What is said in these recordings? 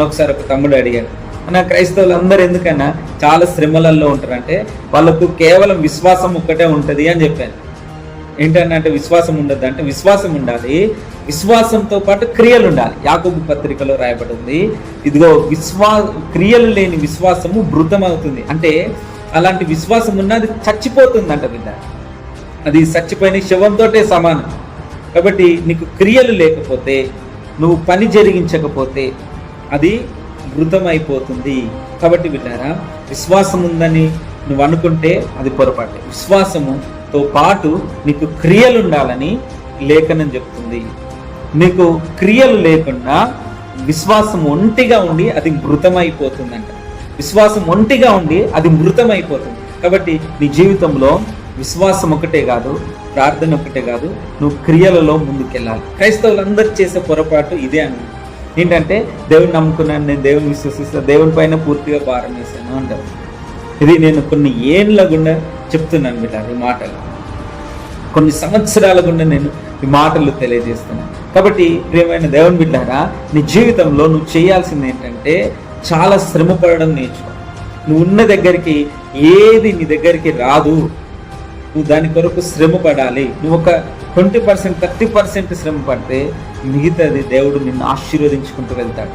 ఒకసారి ఒక తమ్ముడు అడిగాడు, అన్న క్రైస్తవులు అందరూ ఎందుకన్నా చాలా శ్రమలలో ఉంటారంటే వాళ్ళకు కేవలం విశ్వాసం ఒక్కటే ఉంటుంది అని చెప్పాను. ఏంటంటే విశ్వాసం ఉండదు అంటే విశ్వాసం ఉండాలి, విశ్వాసంతో పాటు క్రియలు ఉండాలి. యాకోబు పత్రికలో రాయబడింది, ఇదిగో క్రియలు లేని విశ్వాసము మృతం అవుతుంది. అంటే అలాంటి విశ్వాసం ఉన్నది చచ్చిపోతుందంట బిడ్డ, అది చచ్చిపోయిన శవంతో సమానం. కాబట్టి నీకు క్రియలు లేకపోతే, నువ్వు పని జరిగించకపోతే అది మృతమైపోతుంది. కాబట్టి బిడ్డారా, విశ్వాసం ఉందని నువ్వు అనుకుంటే అది పొరపాటే. విశ్వాసముతో పాటు నీకు క్రియలు ఉండాలని లేఖనం చెప్తుంది. నీకు క్రియలు లేకుండా విశ్వాసం ఒంటిగా ఉండి అది మృతమైపోతుందంట. విశ్వాసం ఒంటిగా ఉండి అది మృతమైపోతుంది. కాబట్టి నీ జీవితంలో విశ్వాసం ఒకటే కాదు, ప్రార్థన ఒకటే కాదు, నువ్వు క్రియలలో ముందుకెళ్ళాలి. క్రైస్తవులందరూ చేసే పొరపాటు ఇదే అన్న, ఏంటంటే దేవుని నమ్ముకున్నాను, నేను దేవుని విశ్వసిస్తాను, దేవుని పైన పూర్తిగా భారం వేసాను అంటారు. ఇది నేను కొన్ని ఏళ్ళ గుండా చెప్తున్నాను బిడ్డ, ఈ మాటలు కొన్ని సంవత్సరాల గుండా నేను ఈ మాటలు తెలియజేస్తున్నాను. కాబట్టి ప్రియమైన దేవుని బిడ్డారా, నీ జీవితంలో నువ్వు చేయాల్సింది ఏంటంటే చాలా శ్రమ పడడం నేర్చుకో. నువ్వు ఉన్న దగ్గరికి ఏది నీ దగ్గరికి రాదు, నువ్వు దాని కొరకు శ్రమ పడాలి. నువ్వు ఒక 20% 30% శ్రమ పడితే మిగతాది దేవుడు నిన్ను ఆశీర్వదించుకుంటూ వెళ్తాడు,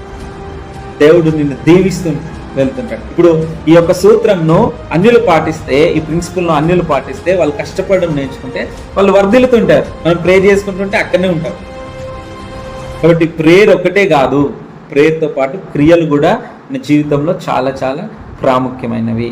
దేవుడు నిన్ను దీవిస్తూ వెళ్తుంటాడు. ఇప్పుడు ఈ యొక్క సూత్రంను అన్యులు పాటిస్తే, ఈ ప్రిన్సిపల్ను అన్యులు పాటిస్తే, వాళ్ళు కష్టపడడం నేర్చుకుంటే వాళ్ళు వర్ధిల్లుతుంటారు. మనం ప్రే చేసుకుంటుంటే అక్కడనే ఉంటారు. కాబట్టి ప్రేయర్ ఒకటే కాదు, ప్రేయర్తో పాటు క్రియలు కూడా మన జీవితంలో చాలా చాలా ప్రాముఖ్యమైనవి.